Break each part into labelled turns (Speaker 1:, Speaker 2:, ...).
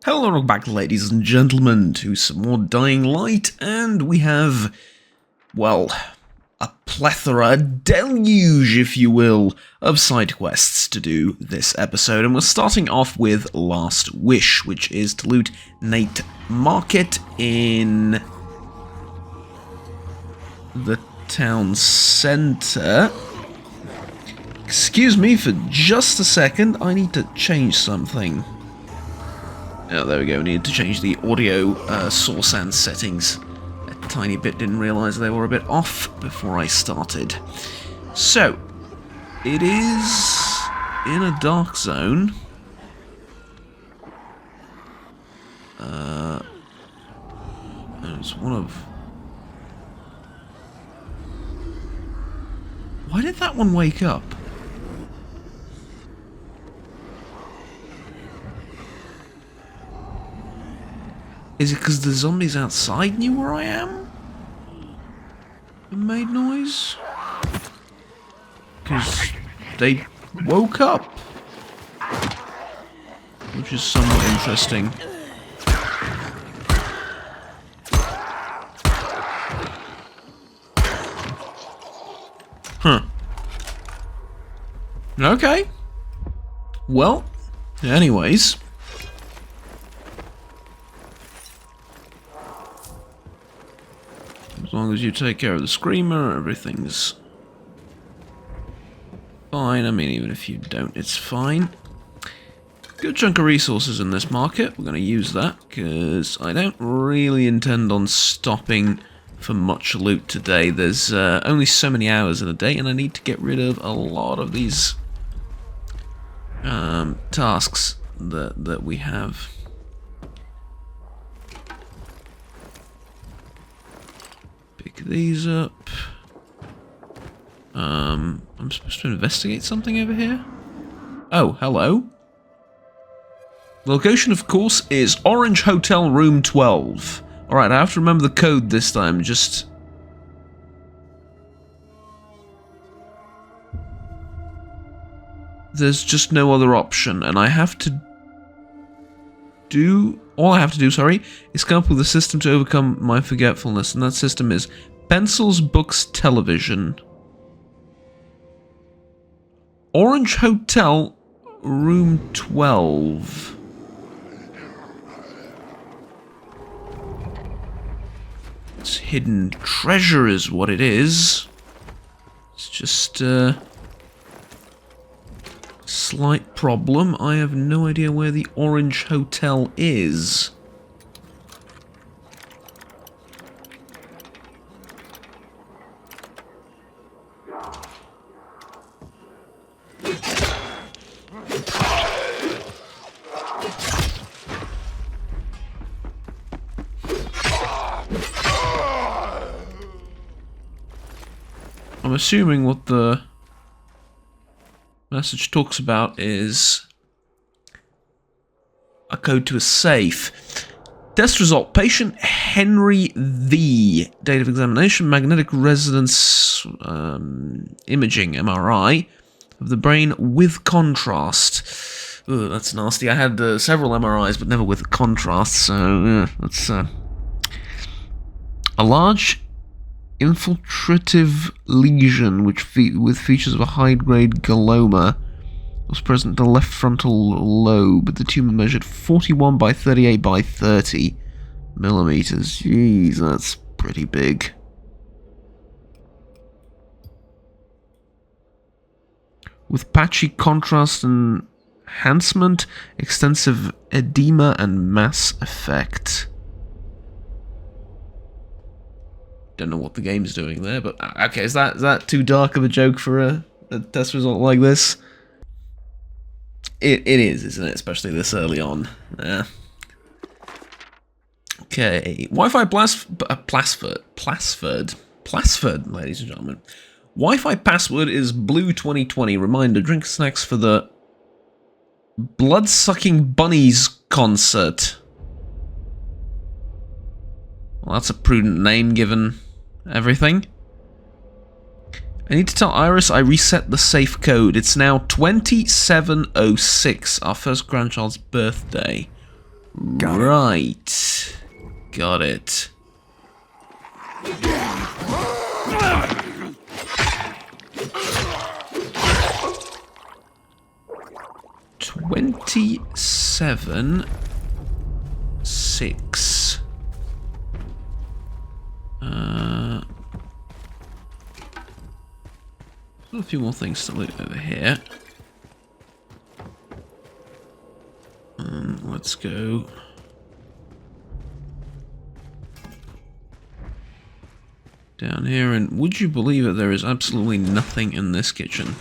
Speaker 1: Hello and welcome back, ladies and gentlemen, to some more Dying Light, and we have, well, a plethora, a deluge, if you will, of side quests to do this episode, and we're starting off with Last Wish, which is to loot Nate Market in the town centre. Excuse me for just a second, I need to change something. Oh, there we go. Needed to change the audio source and settings a tiny bit. Didn't realise they were a bit off before I started. So, it is in a dark zone. It's one of... Why did that one wake up? Is it because the zombies outside knew where I am? And made noise? Because they woke up. Which is somewhat interesting. Huh. Okay. Well, anyways... As long as you take care of the screamer, everything's fine. I mean, even if you don't, it's fine. Good chunk of resources in this market. We're going to use that, because I don't really intend on stopping for much loot today. There's only so many hours in a day, and I need to get rid of a lot of these tasks that we have. Pick these up. I'm supposed to investigate something over here? Oh, hello. The location, of course, is Orange Hotel Room 12. Alright, I have to remember the code this time, just... There's just no other option, and I have to do... All I have to do, is come up with a system to overcome my forgetfulness, and that system is pencils, books, television. Orange Hotel, room 12. It's hidden treasure is what it is. It's just slight problem. I have no idea where the Orange Hotel is. I'm assuming what the message talks about is a code to a safe. Test result. Patient Henry V. Date of examination. Magnetic resonance imaging, MRI, of the brain with contrast. Ugh, that's nasty. I had several MRIs, but never with contrast, so that's... a large infiltrative lesion with features of a high-grade glioma was present in the left frontal lobe. The tumor measured 41 by 38 by 30 millimeters. Jeez, that's pretty big. With patchy contrast and enhancement, extensive edema and mass effect. Don't know what the game's doing there, but okay, is that too dark of a joke for a test result like this? It is, isn't it? Especially this early on. Yeah. Okay, Wi-Fi Plasford, ladies and gentlemen. Wi-Fi password is Blue 2020. Reminder: drink snacks for the Blood-Sucking Bunnies concert. Well, that's a prudent name given everything. I need to tell Iris I reset the safe code. It's now 2706, our first grandchild's birthday. Right. Got it. $27.6. A few more things to loot over here. Let's go. Down here, and would you believe it, there is absolutely nothing in this kitchen.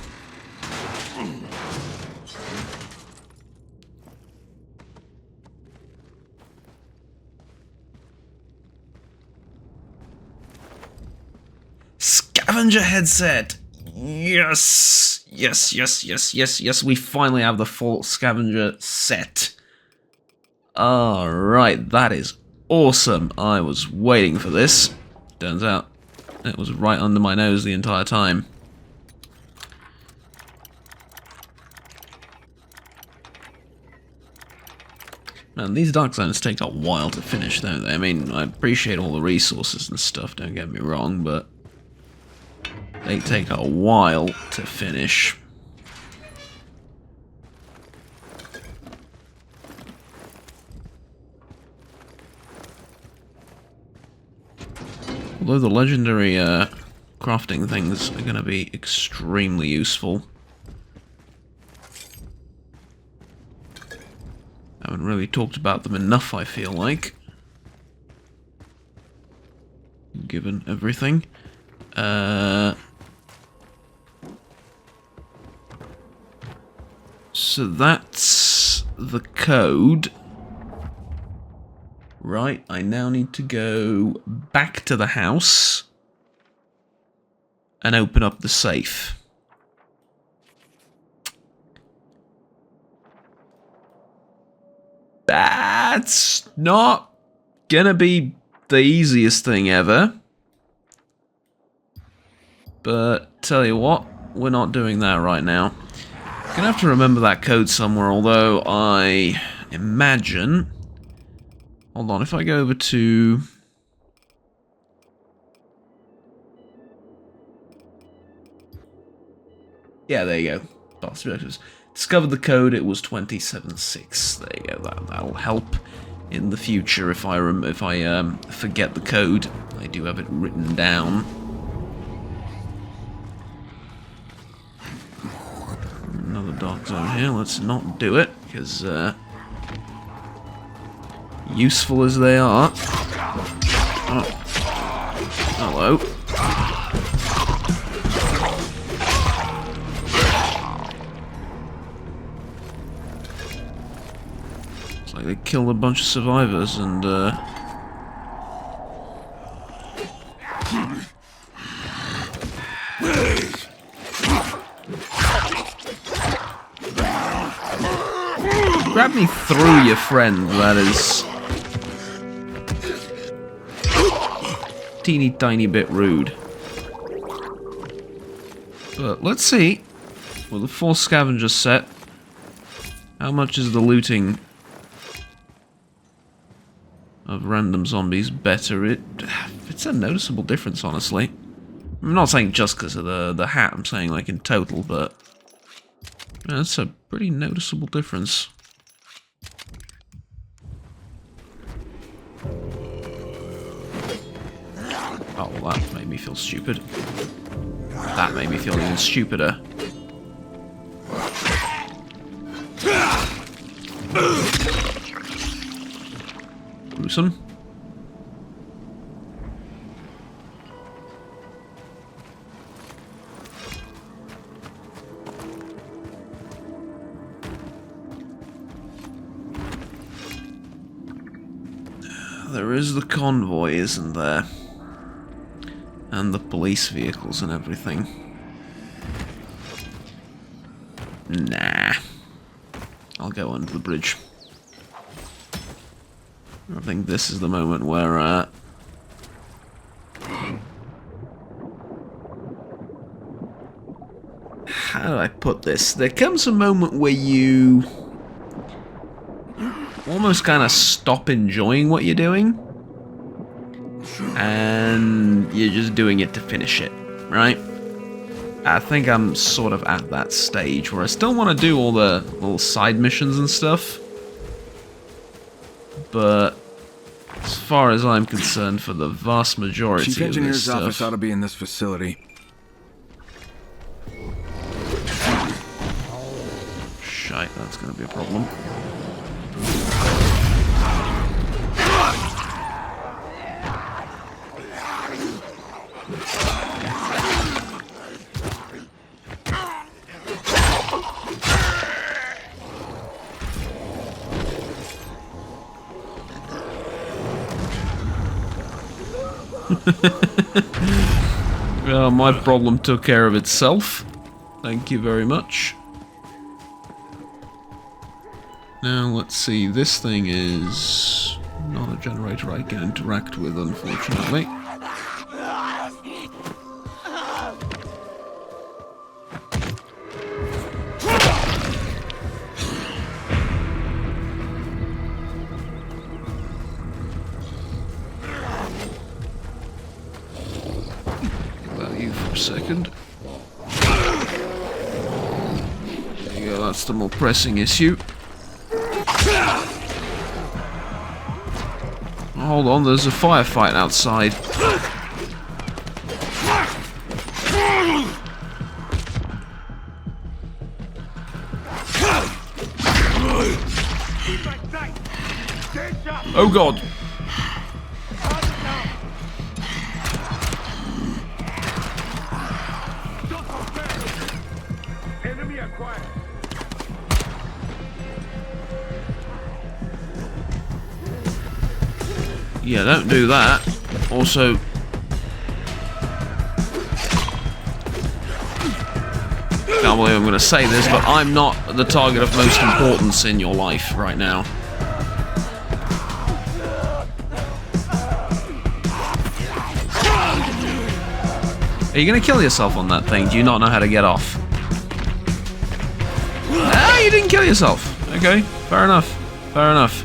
Speaker 1: Scavenger headset! Yes! Yes, yes, yes, yes, yes, we finally have the full scavenger set. Alright, that is awesome. I was waiting for this. Turns out it was right under my nose the entire time. Man, these Dark Zones take a while to finish, don't they? I mean, I appreciate all the resources and stuff, don't get me wrong, but they take a while to finish. Although the legendary crafting things are going to be extremely useful. I haven't really talked about them enough, I feel like. Given everything. So that's the code. Right, I now need to go back to the house and open up the safe. That's not gonna be the easiest thing ever. But tell you what, we're not doing that right now. Gonna have to remember that code somewhere, although I imagine... Hold on, if I go over to... Yeah, there you go. Past objectives. Discovered the code, it was 27.6. There you go, that'll help in the future if I forget the code. I do have it written down. Another dark zone here, let's not do it, because useful as they are. Oh. Hello. It's like they killed a bunch of survivors and grab me through your friend, that is teeny tiny bit rude. But let's see, with a full scavenger set, how much is the looting of random zombies better? It's a noticeable difference, honestly. I'm not saying just because of the hat, I'm saying like in total, but yeah, that's a pretty noticeable difference. Oh, well, that made me feel stupid. That made me feel even stupider. Gruesome. There is the convoy, isn't there? And the police vehicles and everything. Nah. I'll go under the bridge. I think this is the moment where, how do I put this? There comes a moment where you almost kind of stop enjoying what you're doing. And you're just doing it to finish it, right? I think I'm sort of at that stage where I still want to do all the little side missions and stuff. But as far as I'm concerned, for the vast majority
Speaker 2: Chief
Speaker 1: of this
Speaker 2: Engineer's
Speaker 1: stuff...
Speaker 2: office ought to be in this facility.
Speaker 1: Shite, that's going to be a problem. Well, my problem took care of itself. Thank you very much. Now, let's see. This thing is not a generator I can interact with, unfortunately. Second. There you go, that's the more pressing issue. Hold on, there's a firefight outside. Oh god. Yeah, don't do that. Also... can't believe I'm going to say this, but I'm not the target of most importance in your life right now. Are you going to kill yourself on that thing? Do you not know how to get off? Ah, you didn't kill yourself. Okay, fair enough. Fair enough.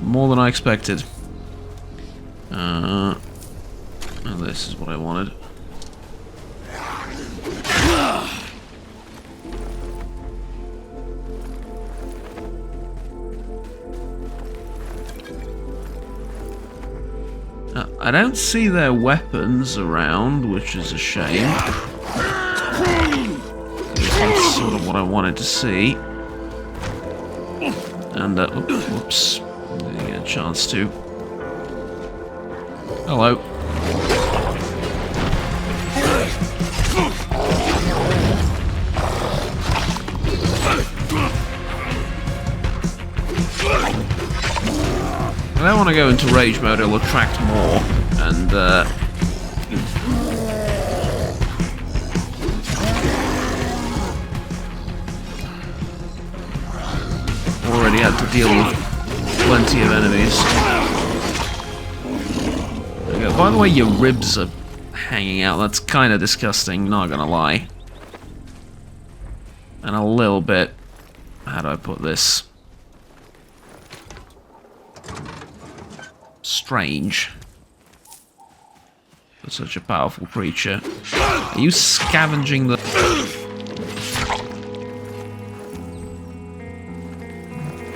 Speaker 1: More than I expected. Well, this is what I wanted. I don't see their weapons around, which is a shame. That's sort of what I wanted to see. And, whoops. Didn't get a chance to. Hello. I don't want to go into rage mode, it'll attract more, and already had to deal with plenty of enemies. There we go. By the way, your ribs are hanging out, that's kind of disgusting, not gonna lie. And a little bit, how do I put this? Strange for such a powerful creature. Are you scavenging the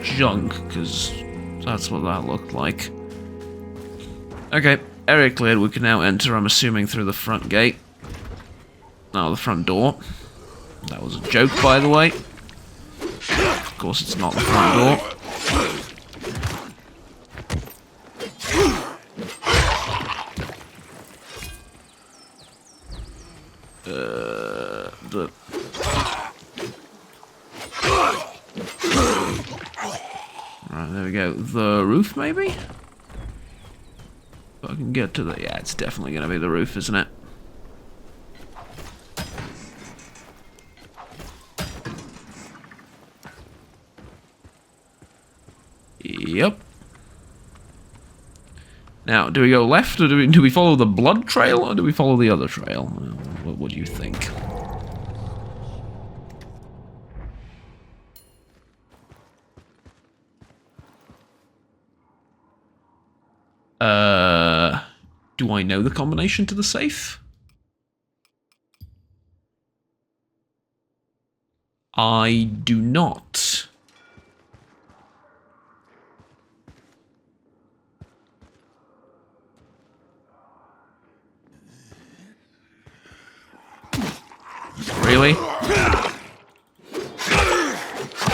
Speaker 1: junk? Because that's what that looked like. Okay, area cleared. We can now enter, I'm assuming, through the front gate. No, the front door. That was a joke, by the way. Of course, it's not the front door. Right, there we go. The roof, maybe? If I can get to the... yeah, it's definitely going to be the roof, isn't it? Yep. Now, do we go left, or do we follow the blood trail, or do we follow the other trail? What do you think? Do I know the combination to the safe? I do not. Really?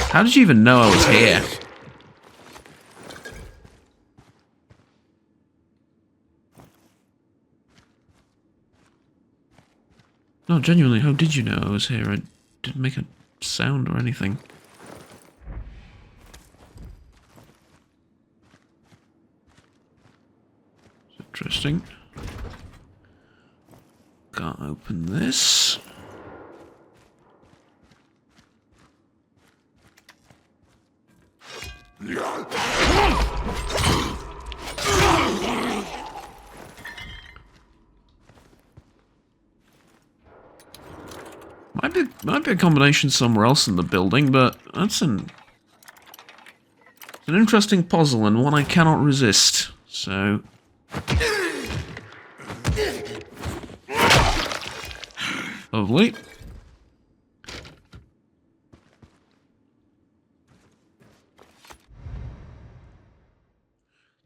Speaker 1: How did you even know I was here? No, genuinely, how did you know I was here? I didn't make a sound or anything. Interesting. Can't open this. Might be a combination somewhere else in the building, but that's an interesting puzzle and one I cannot resist. So lovely.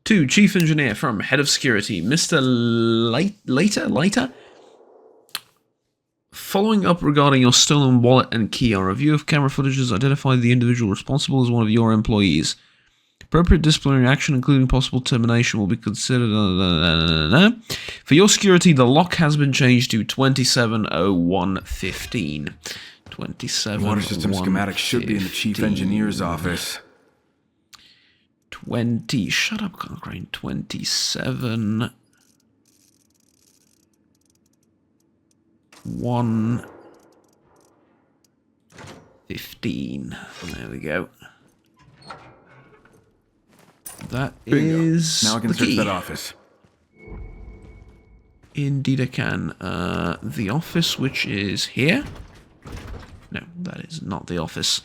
Speaker 1: To Chief Engineer from Head of Security, Mr. Leiter? Following up regarding your stolen wallet and key, our review of camera footage has identified the individual responsible as one of your employees. Appropriate disciplinary action, including possible termination, will be considered. For your security, the lock has been changed to 270115. 27.
Speaker 2: Water system schematic should be in the chief engineer's office.
Speaker 1: 20. Shut up, Cochrane. 27. 115. There we go. That is
Speaker 2: now I can search that office.
Speaker 1: Indeed I can. The office, which is here? No, that is not the office.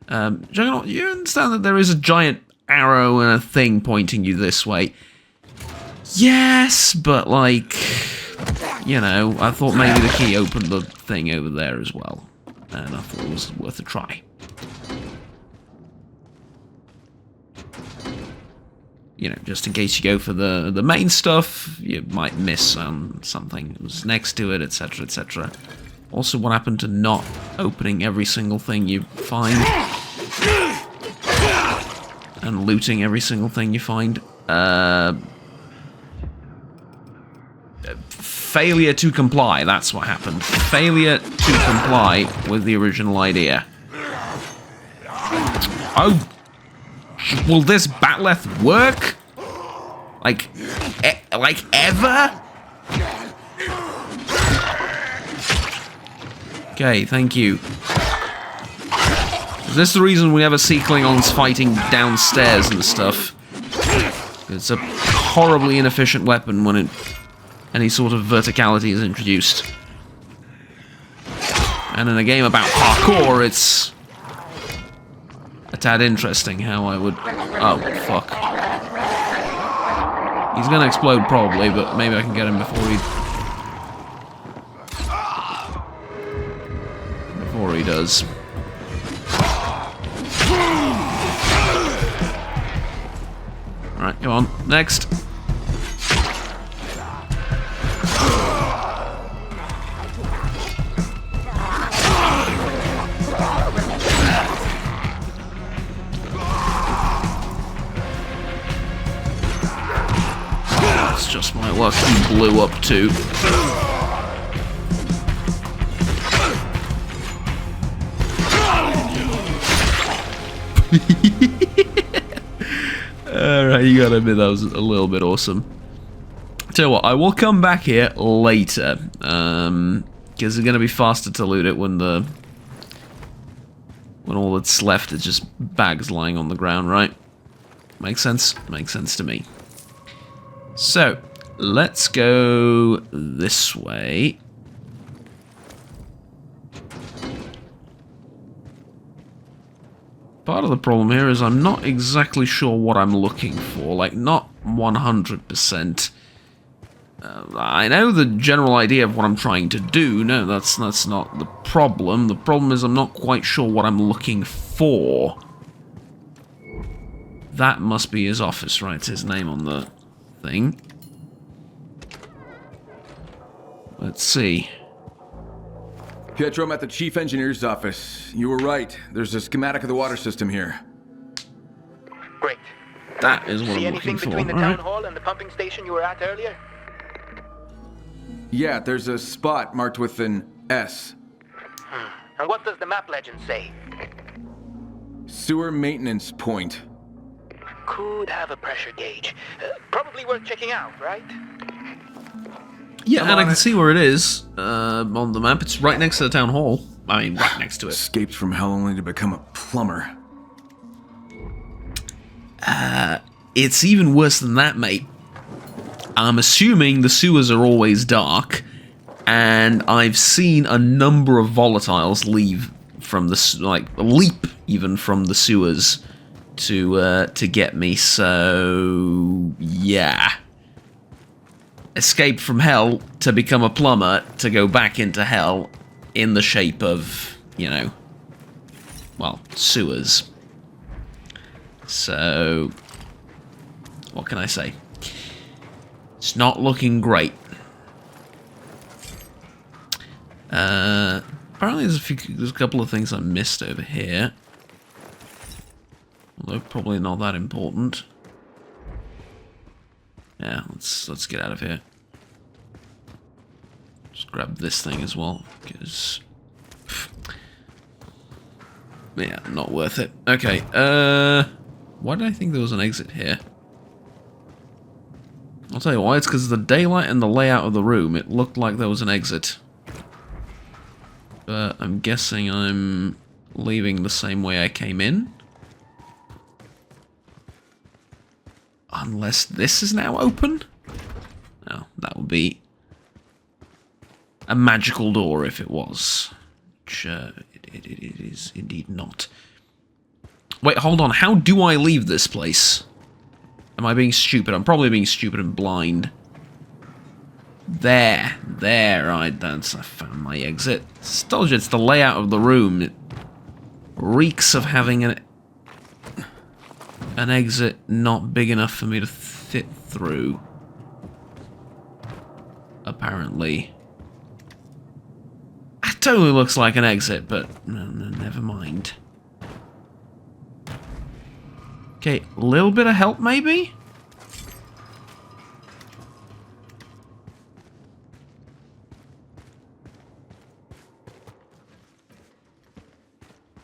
Speaker 1: Juggernaut, you understand that there is a giant arrow and a thing pointing you this way? Yes, but like, you know, I thought maybe the key opened the thing over there as well. And I thought it was worth a try. You know, just in case you go for the main stuff, you might miss something that was next to it, etc., etc. Also, what happened to not opening every single thing you find? And looting every single thing you find? Failure to comply, that's what happened. Failure to comply with the original idea. Oh! Will this Batleth work? Like ever? Okay, thank you. Is this the reason we ever see Klingons fighting downstairs and stuff? It's a horribly inefficient weapon when any sort of verticality is introduced. And in a game about parkour, it's a tad interesting how I would... Oh, fuck. He's gonna explode probably, but maybe I can get him before he does. Alright, come on. Next. That's just my luck. He blew up too. Alright, you gotta admit that was a little bit awesome. Tell you what, I will come back here later, because it's gonna be faster to loot it when all that's left is just bags lying on the ground, right? Makes sense? Makes sense to me. So, let's go this way. part of the problem here is I'm not exactly sure what I'm looking for. Like, not 100%. I know the general idea of what I'm trying to do. No, that's not the problem. The problem is I'm not quite sure what I'm looking for. That must be his office, right? It's his name on the thing. Let's see.
Speaker 2: Pietro, I'm at the chief engineer's office. You were right. There's a schematic of the water system here.
Speaker 3: Great.
Speaker 1: That is what
Speaker 3: See
Speaker 1: I'm looking
Speaker 3: anything
Speaker 1: for.
Speaker 3: between the
Speaker 1: All
Speaker 3: town
Speaker 1: right.
Speaker 3: hall and the pumping station you were at earlier?
Speaker 2: Yeah, there's a spot marked with an S.
Speaker 3: And what does the map legend say?
Speaker 2: Sewer maintenance point.
Speaker 3: Could have a pressure gauge. Probably worth checking out, right?
Speaker 1: Yeah,
Speaker 2: I'm
Speaker 1: and I
Speaker 2: on
Speaker 1: can
Speaker 2: it.
Speaker 1: see where it is on the map. It's right next to the town hall. I mean, right next to it.
Speaker 2: Escaped from hell only to become a plumber.
Speaker 1: It's even worse than that, mate. I'm assuming the sewers are always dark, and I've seen a number of volatiles leave from the leap even from the sewers to get me. So yeah, escape from hell to become a plumber to go back into hell in the shape of, you know, well, sewers. So what can I say? It's not looking great. Apparently there's a couple of things I missed over here. Although probably not that important. Yeah, let's get out of here. Just grab this thing as well, because yeah, not worth it. Okay, why did I think there was an exit here? I'll tell you why, it's because of the daylight and the layout of the room. It looked like there was an exit. But I'm guessing I'm leaving the same way I came in. Unless this is now open? No, that would be a magical door if it was. Which it is indeed not. Wait, hold on. How do I leave this place? Am I being stupid? I'm probably being stupid and blind. There, I found my exit. Told you, it's the layout of the room. It reeks of having an exit not big enough for me to fit through. Apparently. It totally looks like an exit, but never mind. Okay, a little bit of help, maybe?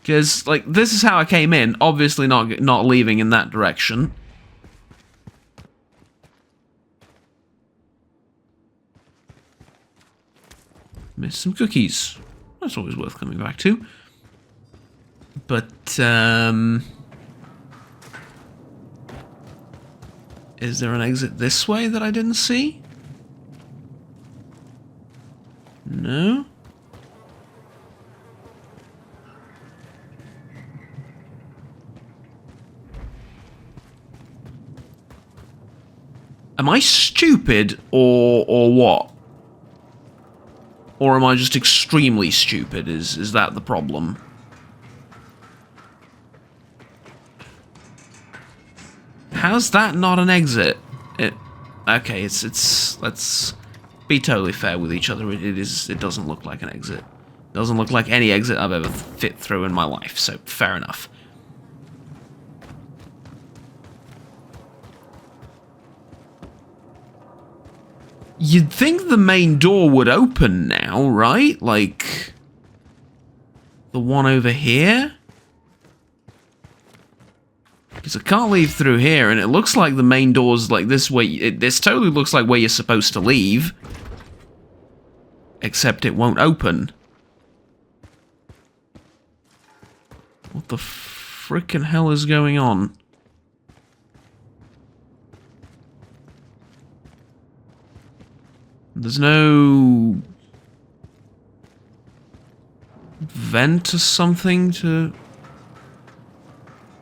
Speaker 1: Because, like, this is how I came in. Obviously not leaving in that direction. Missed some cookies. That's always worth coming back to. But, is there an exit this way that I didn't see? No? Am I stupid, or what? Or am I just extremely stupid? Is that the problem? How's that not an exit? Okay, let's be totally fair with each other. It doesn't look like an exit. It doesn't look like any exit I've ever fit through in my life, so fair enough. You'd think the main door would open now, right? Like, the one over here? Because I can't leave through here, and it looks like the main door's like this way. This totally looks like where you're supposed to leave. Except it won't open. What the frickin' hell is going on? There's no vent or something to...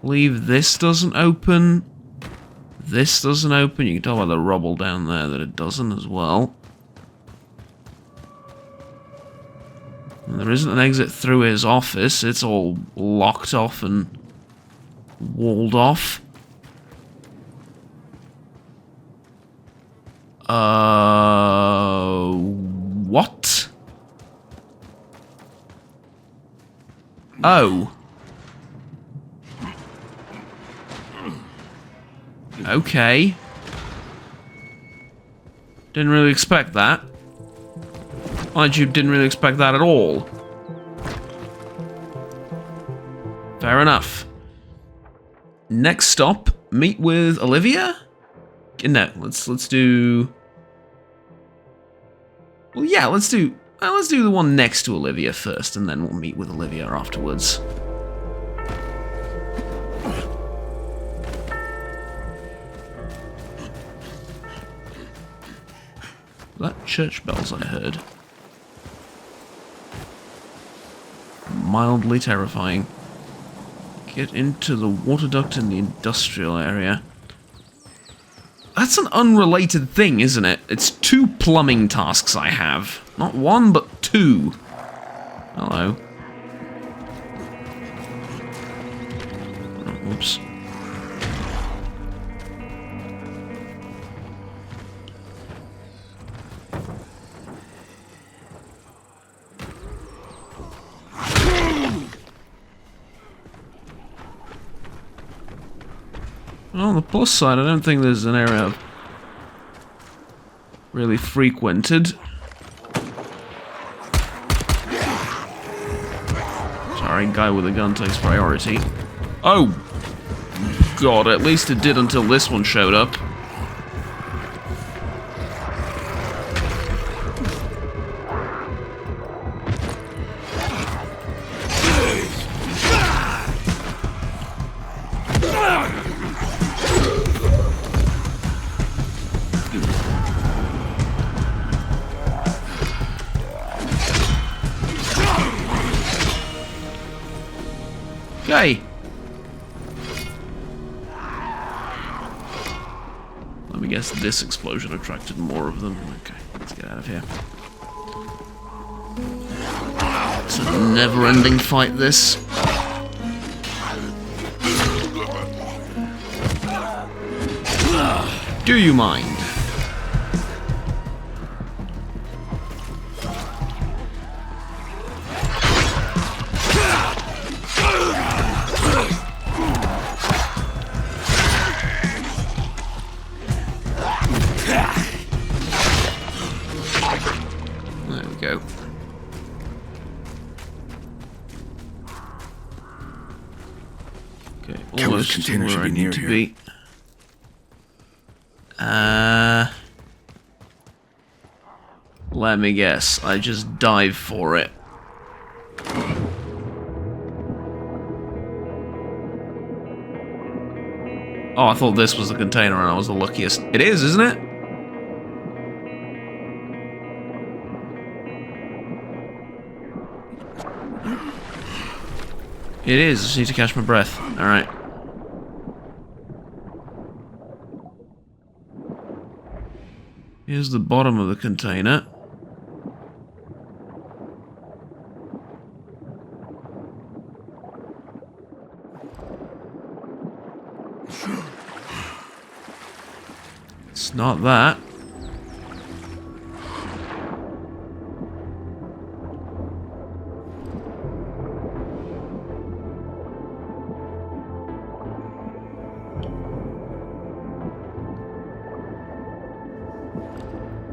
Speaker 1: believe this doesn't open. This doesn't open. You can tell by the rubble down there that it doesn't as well. And there isn't an exit through his office. It's all locked off and walled off. What? Oh. Okay. Didn't really expect that. Mind you, didn't really expect that at all. Fair enough. Next stop, meet with Olivia? No, let's do... Well, yeah, let's do the one next to Olivia first, and then we'll meet with Olivia afterwards. That church bells I heard. Mildly terrifying. Get into the water duct in the industrial area. That's an unrelated thing, isn't it? It's 2 plumbing tasks I have. Not 1, but 2. Hello. Oh, whoops. Well, on the plus side, I don't think there's an area I've really frequented. Sorry, guy with a gun takes priority. Oh! God, at least it did until this one showed up. Okay. Let me guess this explosion attracted more of them. Okay, let's get out of here. It's a never-ending fight, this. Do you mind? There we go. Okay, almost
Speaker 2: container
Speaker 1: where
Speaker 2: should
Speaker 1: I
Speaker 2: be
Speaker 1: need
Speaker 2: near
Speaker 1: to
Speaker 2: here.
Speaker 1: be. Let me guess. I just dive for it. Oh, I thought this was the container and I was the luckiest. It is, isn't it? It is. I just need to catch my breath. Alright. Here's the bottom of the container. It's not that.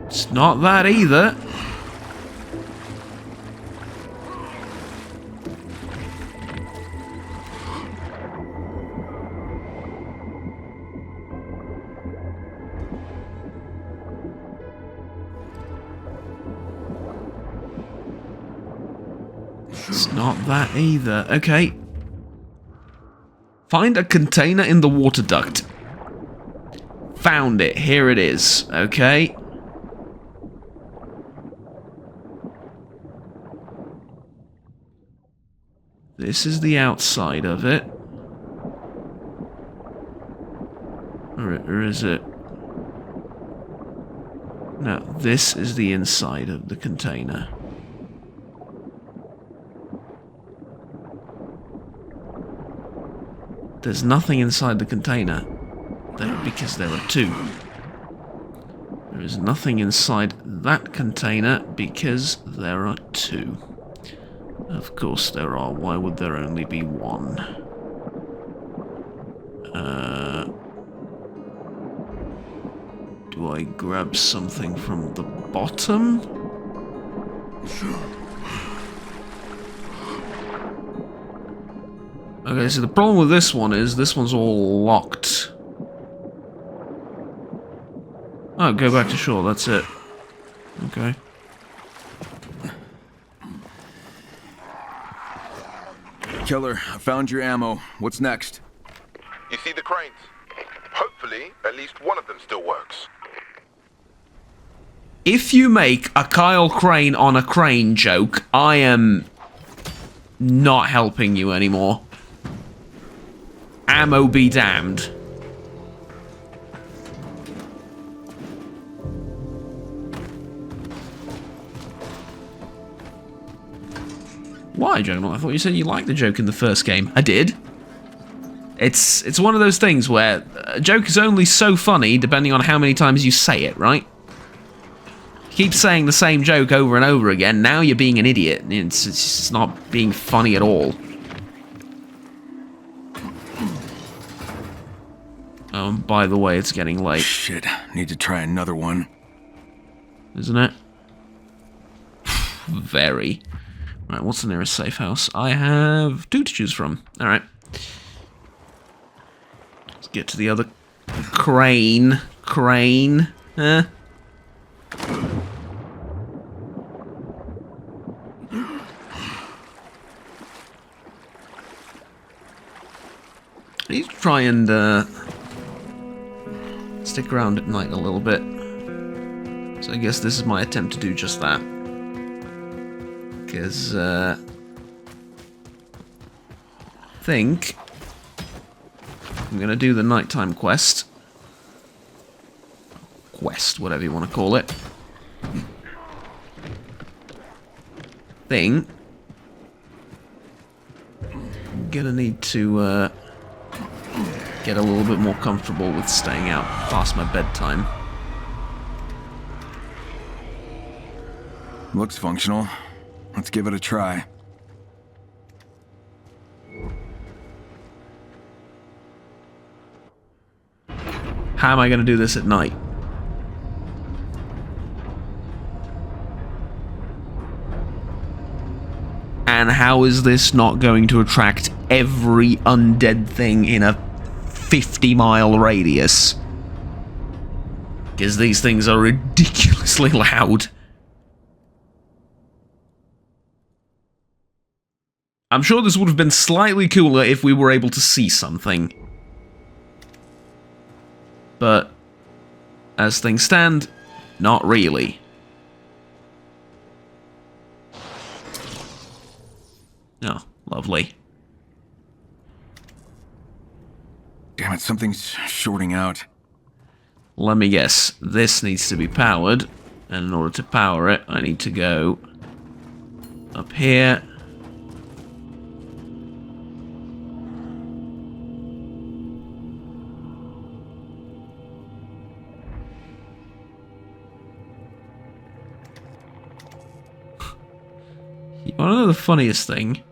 Speaker 1: It's not that either. It's not that either. Okay. Find a container in the water duct. Found it. Here it is. Okay. This is the outside of it. Or is it? No, this is the inside of the container. There's nothing inside the container there because there are two. There is nothing inside that container because there are two. Of course there are. Why would there only be one? Do I grab something from the bottom? Okay, so the problem with this one is this one's all locked. Oh, go back to shore, that's it. Okay.
Speaker 2: Killer, I found your ammo. What's next?
Speaker 4: You see the cranes? Hopefully, at least one of them still works.
Speaker 1: If you make a Kyle Crane on a crane joke, I am not helping you anymore. Ammo be damned. Why, Jonah? I thought you said you liked the joke in the first game. I did. It's one of those things where a joke is only so funny depending on how many times you say it, right? Keep saying the same joke over and over again, now you're being an idiot. It's just not being funny at all. By the way, it's getting late.
Speaker 2: Shit, need to try another one.
Speaker 1: Isn't it? Very. Right, what's the nearest safe house? I have 2 to choose from. Alright. Let's get to the other crane. Crane. Huh? I need to try and stick around at night a little bit. So I guess this is my attempt to do just that. Because I think I'm gonna do the nighttime quest. Quest, whatever you want to call it. I'm gonna need to get a little bit more comfortable with staying out past my bedtime.
Speaker 2: Looks functional. Let's give it a try.
Speaker 1: How am I going to do this at night? And how is this not going to attract every undead thing in a 50-mile radius? Because these things are ridiculously loud. I'm sure this would have been slightly cooler if we were able to see something. But, as things stand, not really. Oh, lovely.
Speaker 2: Damn it, something's shorting out.
Speaker 1: Let me guess, this needs to be powered, and in order to power it, I need to go up here. You want to know the funniest thing?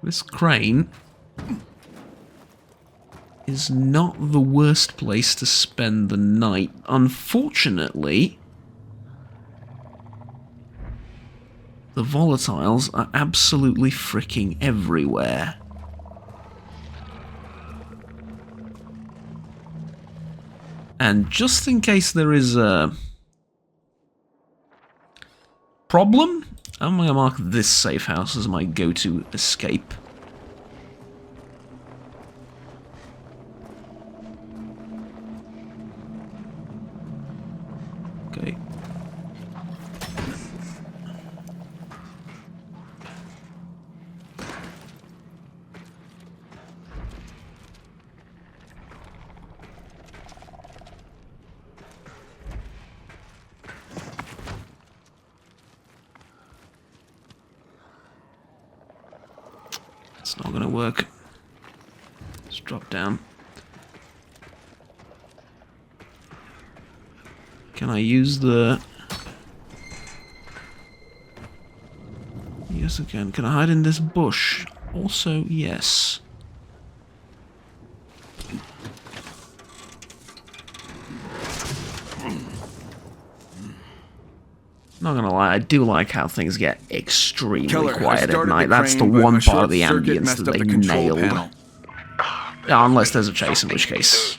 Speaker 1: This crane is not the worst place to spend the night. Unfortunately, the volatiles are absolutely freaking everywhere. And just in case there is a problem, I'm going to mark this safe house as my go-to escape. Okay. It's not gonna work. Let's drop down. Can I use the... Yes, I can. Can I hide in this bush? Also, yes. Not gonna lie, I do like how things get extremely
Speaker 2: Keller, I
Speaker 1: quiet at
Speaker 2: started
Speaker 1: night.
Speaker 2: the
Speaker 1: That's the
Speaker 2: crane, but
Speaker 1: one
Speaker 2: a
Speaker 1: part of the
Speaker 2: short circuit
Speaker 1: ambience
Speaker 2: messed
Speaker 1: that
Speaker 2: up
Speaker 1: they
Speaker 2: the control
Speaker 1: nailed.
Speaker 2: panel.
Speaker 1: Yeah, unless there's a chase, in which case...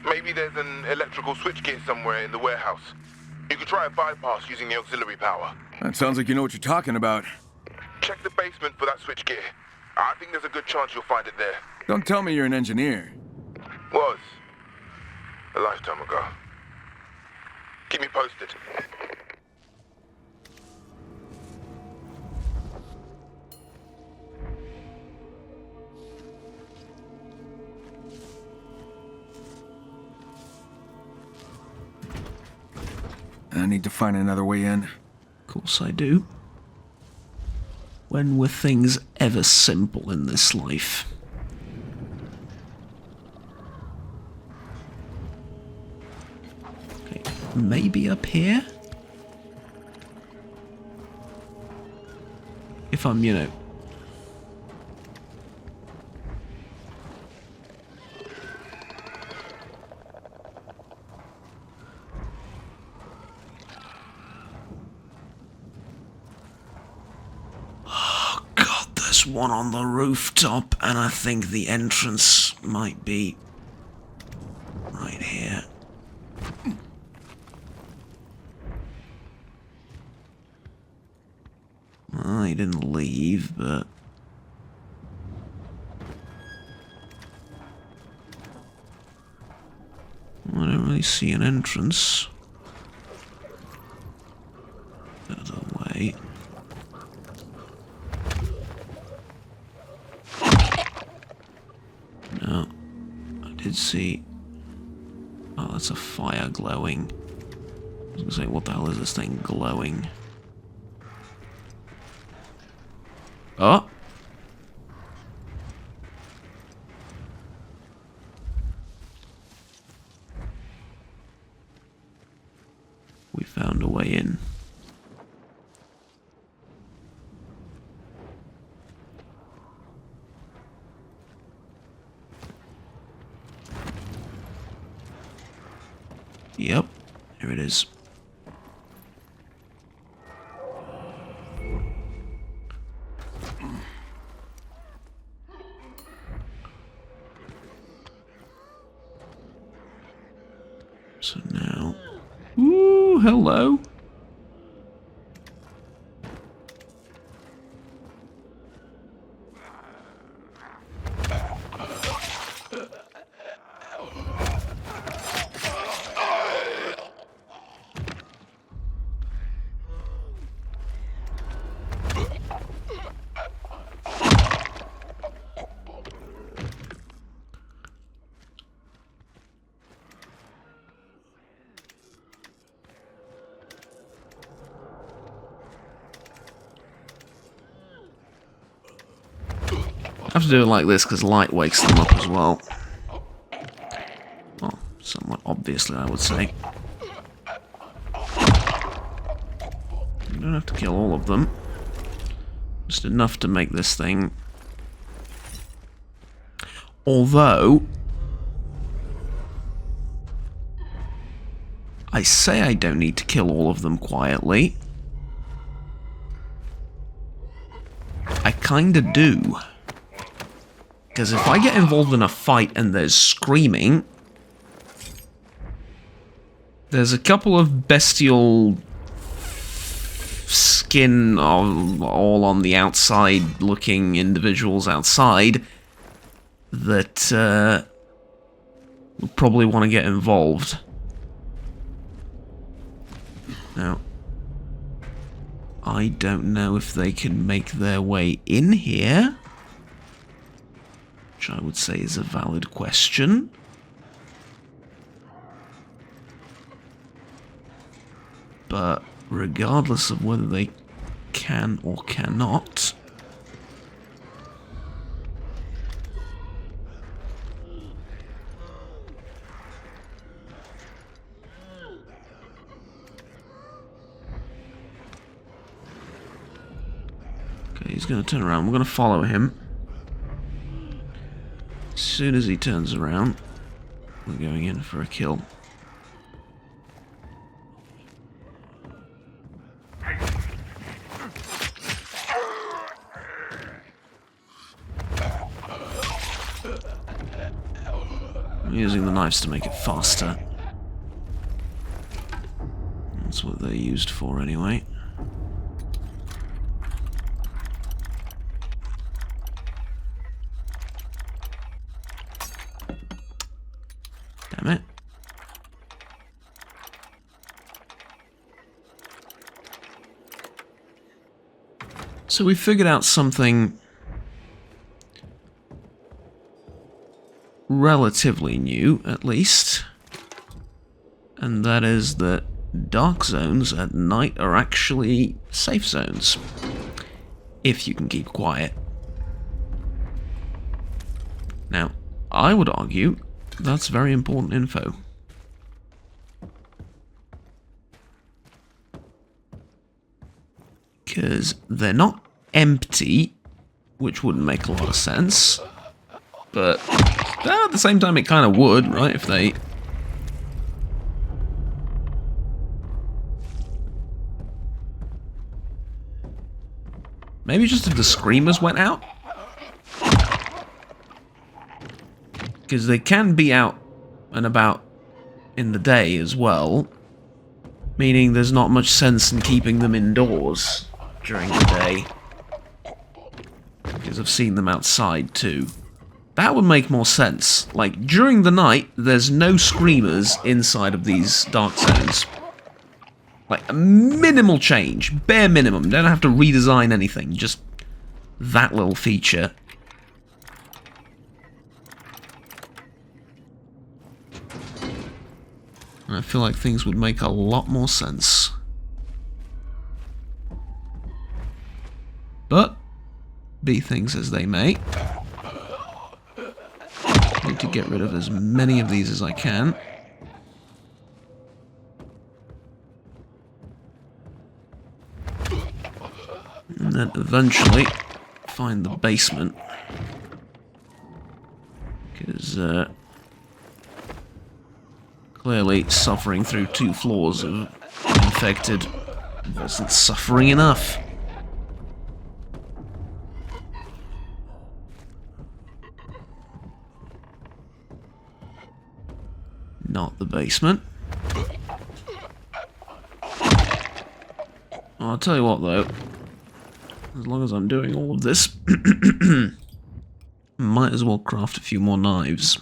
Speaker 4: Maybe there's an electrical switchgear somewhere in the warehouse. You could try a bypass using the auxiliary power.
Speaker 2: That sounds like you know what you're talking about.
Speaker 4: Check the basement for that switchgear. I think there's a good chance you'll find it there.
Speaker 2: Don't tell me you're an engineer.
Speaker 4: Was. A lifetime ago. Keep me posted.
Speaker 2: I need to find another way in.
Speaker 1: Of course I do. When were things ever simple in this life? Okay, maybe up here? If I'm, you know... There's one on the rooftop, and I think the entrance might be right here. Well, he didn't leave, but... I don't really see an entrance. There's a way. No, I did see... Oh, that's a fire glowing. I was gonna say, what the hell is this thing glowing? Oh! We found a way in. Yep, here it is. So now... Ooh, hello. I have to do it like this because light wakes them up as well. Well, somewhat obviously, I would say. You don't have to kill all of them. Just enough to make this thing... Although... I say I don't need to kill all of them quietly. I kinda do. Because if I get involved in a fight and there's screaming, there's a couple of bestial skin all on the outside looking individuals outside that will probably want to get involved. Now, I don't know if they can make their way in here, which I would say is a valid question. But regardless of whether they can or cannot, He's going to turn around. We're going to follow him. As soon as he turns around, we're going in for a kill. I'm using the knives to make it faster. That's what they're used for anyway. Damn it. So we figured out something relatively new, at least. And that is that dark zones at night are actually safe zones. If you can keep quiet. Now, I would argue that's very important info. Because they're not empty, which wouldn't make a lot of sense. But at the same time, it kind of would, right? If they... Maybe just if the screamers went out? Because they can be out and about in the day as well. Meaning there's not much sense in keeping them indoors during the day. Because I've seen them outside too. That would make more sense. Like, during the night, there's no screamers inside of these dark zones. Like, a minimal change. Bare minimum. Don't have to redesign anything. Just that little feature. And I feel like things would make a lot more sense. But, be things as they may. Need to get rid of as many of these as I can. And then eventually find the basement. Because clearly suffering through 2 floors of infected wasn't suffering enough. Not the basement. I'll tell you what though, as long as I'm doing all of this, might as well craft a few more knives.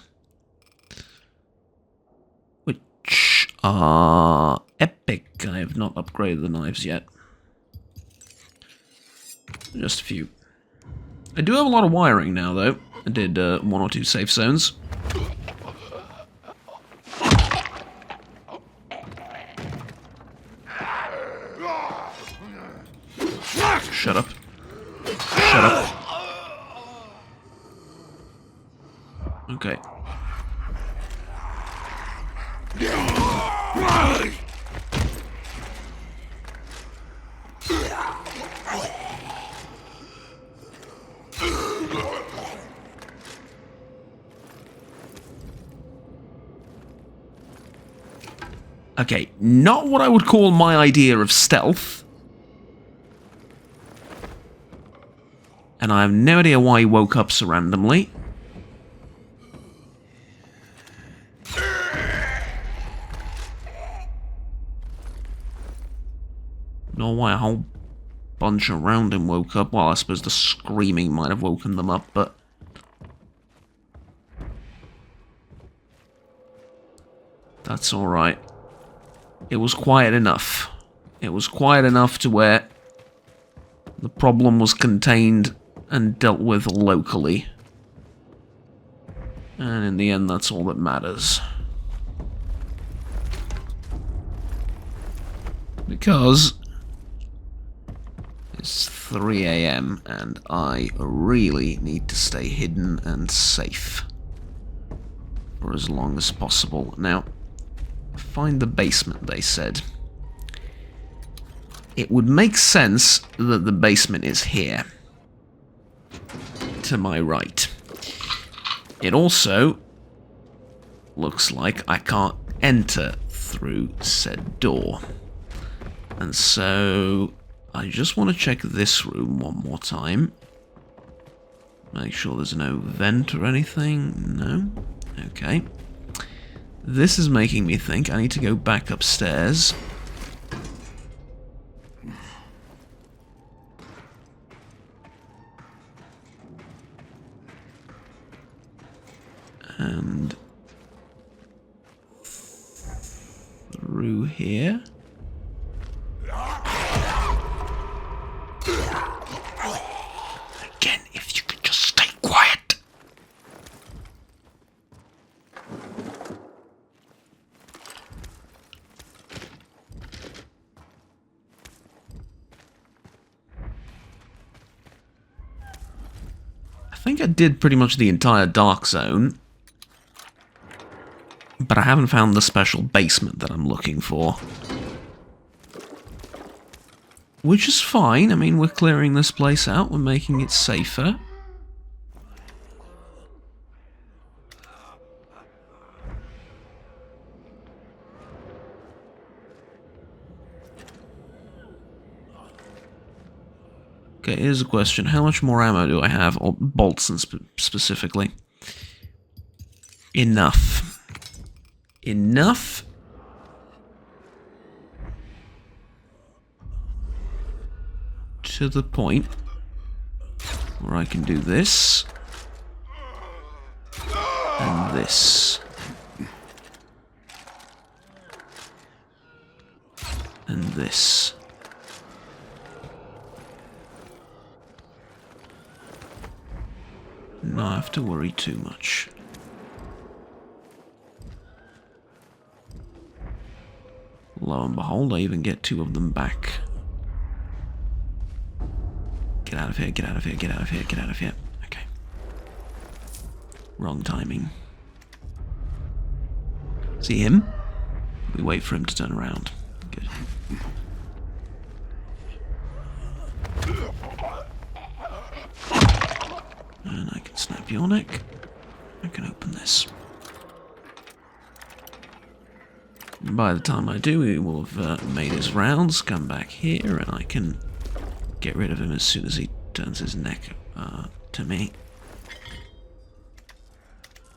Speaker 1: Which are epic. I have not upgraded the knives yet. Just a few. I do have a lot of wiring now though. I did 1 or 2 safe zones. Shut up. Shut up. Okay. Okay, not what I would call my idea of stealth. And I have no idea why he woke up so randomly. Nor why a whole bunch around him woke up. Well, I suppose the screaming might have woken them up, but... that's alright. It was quiet enough. It was quiet enough to where the problem was contained and dealt with locally. And in the end, that's all that matters. Because it's 3 AM and I really need to stay hidden and safe for as long as possible. Now, find the basement, they said. It would make sense that the basement is here. to my right. It also looks like I can't enter through said door. And so I just want to check this room one more time. Make sure there's no vent or anything. No? Okay. This is making me think I need to go back upstairs. And through here. Again, if you could just stay quiet. I think I did pretty much the entire dark zone. But I haven't found the special basement that I'm looking for. Which is fine. I mean, we're clearing this place out. We're making it safer. Okay, here's a question. How much more ammo do I have? Or bolts specifically? Enough. Enough to the point where I can do this and this and this. Not have to worry too much. Lo and behold, I even get 2 of them back. Get out of here, get out of here, get out of here, get out of here. Okay. Wrong timing. See him? We wait for him to turn around. Good. And I can snap your neck. I can open this. By the time I do, he will have made his rounds, come back here, and I can get rid of him as soon as he turns his neck to me.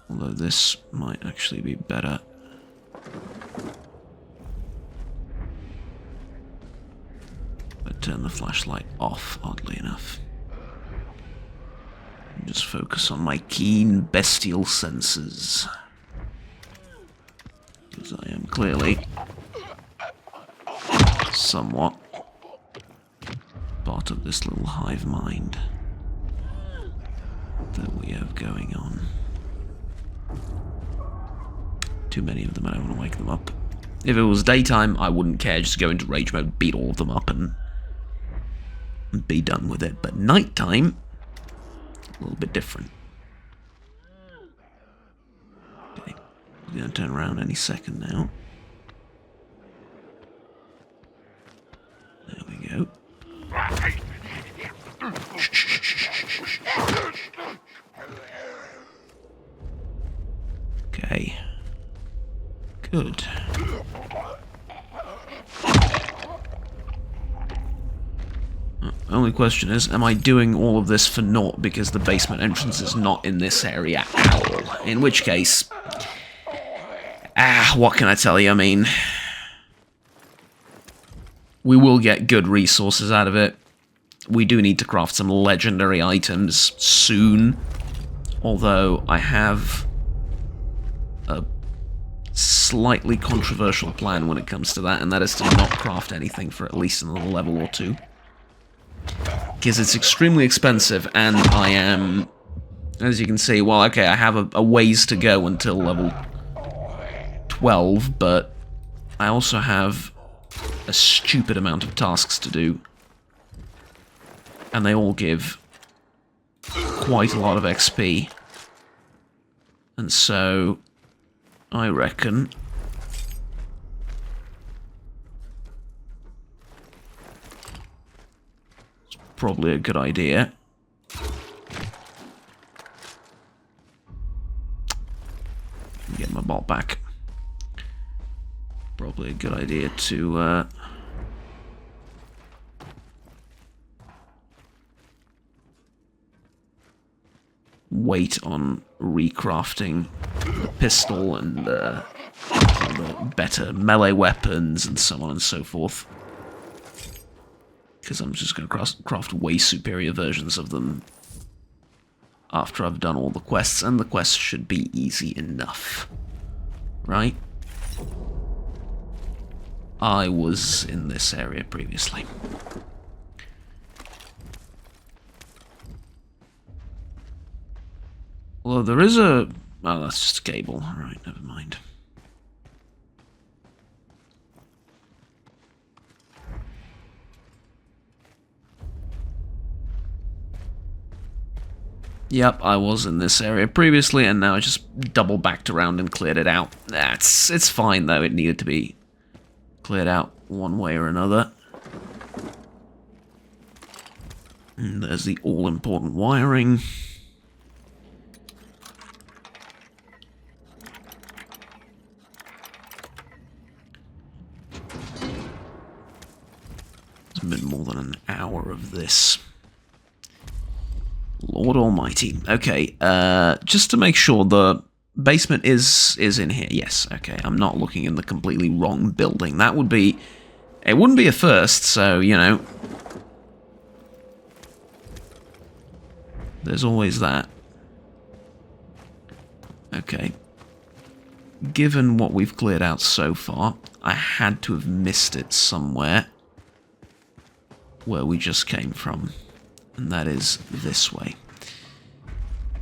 Speaker 1: Although this might actually be better. But turn the flashlight off, oddly enough. And just focus on my keen bestial senses. Because I am clearly somewhat part of this little hive mind that we have going on. Too many of them, I don't want to wake them up. If it was daytime, I wouldn't care, just go into rage mode, beat all of them up and be done with it. But nighttime, a little bit different. He's going to turn around any second now. There we go. Okay. Good. Only question is, am I doing all of this for naught because the basement entrance is not in this area at all? In which case... what can I tell you? I mean... we will get good resources out of it. We do need to craft some legendary items soon. Although, I have a slightly controversial plan when it comes to that, and that is to not craft anything for at least another level or 2. Because it's extremely expensive, and I am, as you can see, well, okay, I have a ways to go until level 12, but I also have a stupid amount of tasks to do. And they all give quite a lot of XP. And so, I reckon... it's probably a good idea get my bolt back. Probably a good idea to wait on recrafting the pistol and better melee weapons and so on and so forth. Because I'm just going to craft way superior versions of them after I've done all the quests, and the quests should be easy enough. Right? I was in this area previously. Although there is a... Oh, that's just a cable. Alright, never mind. Yep, I was in this area previously, and now I just double backed around and cleared it out. It's fine, though. It needed to be cleared out one way or another. And there's the all-important wiring. It's been more than an hour of this. Lord Almighty. Okay, just to make sure, the basement is in here. Yes, okay. I'm not looking in the completely wrong building. That would be... It wouldn't be a first, so, you know. There's always that. Okay. Given what we've cleared out so far, I had to have missed it somewhere where we just came from. And that is this way.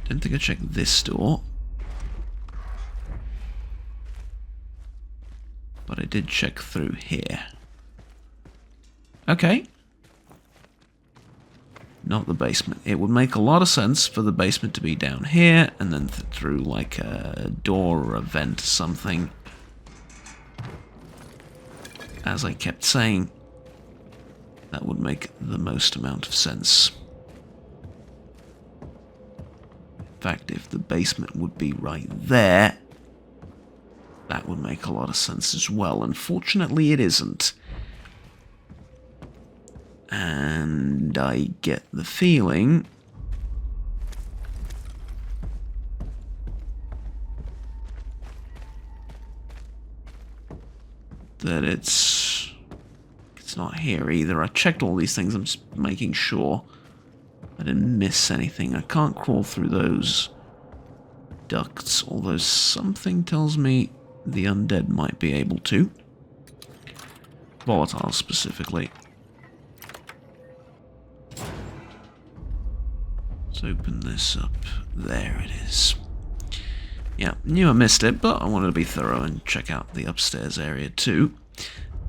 Speaker 1: Don't think I checked this door. But I did check through here. Okay. Not the basement. It would make a lot of sense for the basement to be down here, and then through like a door or a vent or something. As I kept saying, that would make the most amount of sense. In fact, if the basement would be right there, that would make a lot of sense as well. Unfortunately, it isn't. And I get the feeling that it's not here either. I checked all these things. I'm just making sure I didn't miss anything. I can't crawl through those ducts, although something tells me the undead might be able to. Volatile specifically. Let's open this up. There it is. Yeah, knew I missed it, but I wanted to be thorough and check out the upstairs area too.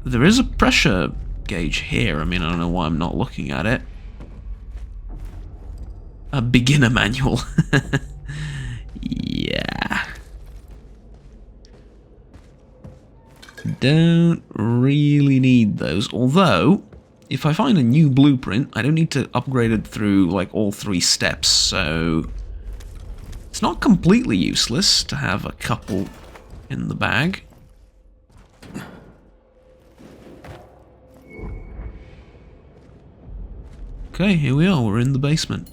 Speaker 1: There is a pressure gauge here. I mean, I don't know why I'm not looking at it. A beginner manual. Yeah. Don't really need those. Although, if I find a new blueprint, I don't need to upgrade it through like all 3 steps, so it's not completely useless to have a couple in the bag. Okay, here we are, we're in the basement.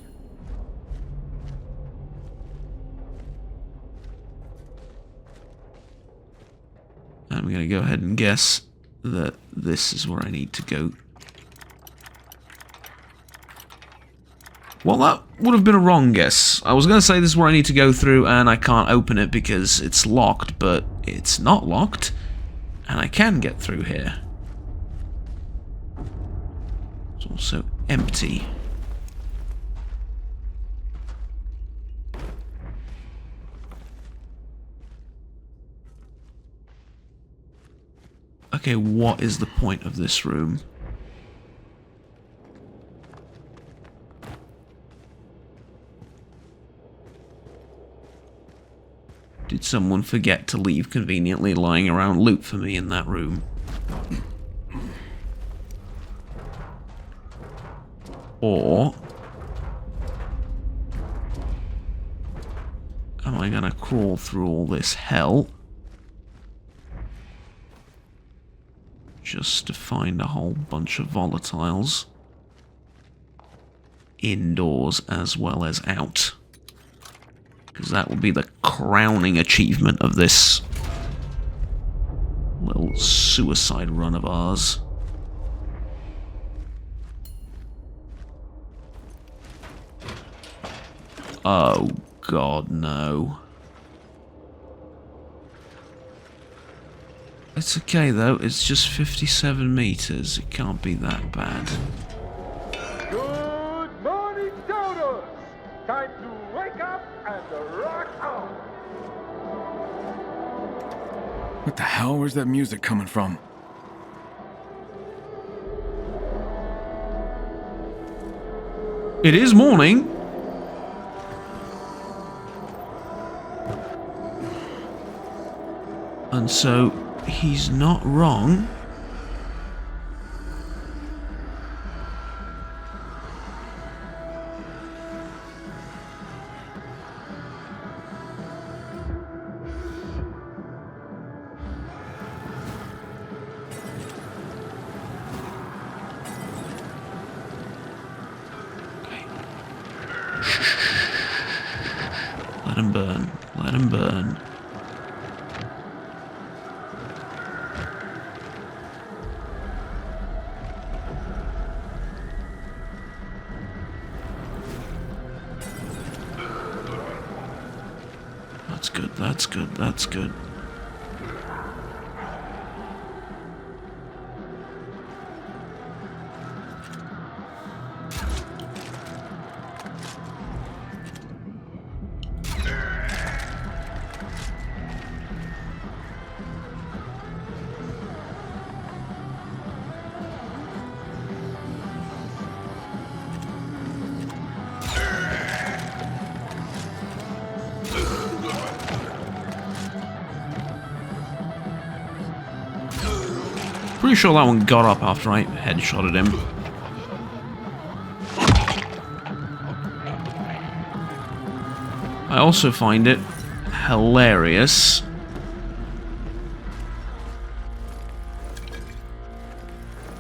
Speaker 1: I'm going to go ahead and guess that this is where I need to go. Well, that would have been a wrong guess. I was going to say this is where I need to go through and I can't open it because it's locked, but it's not locked. And I can get through here. It's also empty. Okay, what is the point of this room? Did someone forget to leave conveniently lying around loot for me in that room? Or... am I gonna crawl through all this hell just to find a whole bunch of volatiles indoors as well as out? Because that would be the crowning achievement of this little suicide run of ours. Oh God, no. It's okay though, it's just 57 meters. It can't be that bad.
Speaker 5: Good morning, donuts! Time to wake up and rock on!
Speaker 2: What the hell? Where's that music coming from?
Speaker 1: It is morning. And so, he's not wrong. Okay. Let him burn. Let him burn. That's good, that's good, that's good. Pretty sure that one got up after I headshotted him. I also find it hilarious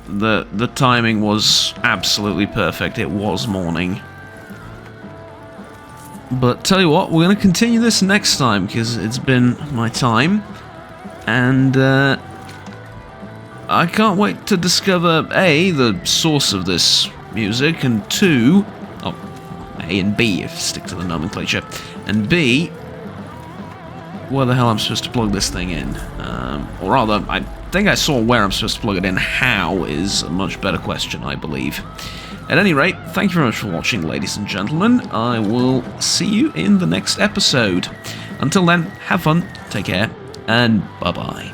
Speaker 1: the timing was absolutely perfect. It was morning. But tell you what, we're going to continue this next time because it's been my time. And I can't wait to discover A, the source of this music, and 2, oh, A and B, if stick to the nomenclature, and B, where the hell I'm supposed to plug this thing in. Or rather, I think I saw where I'm supposed to plug it in. How is a much better question, I believe. At any rate, thank you very much for watching, ladies and gentlemen. I will see you in the next episode. Until then, have fun, take care, and bye-bye.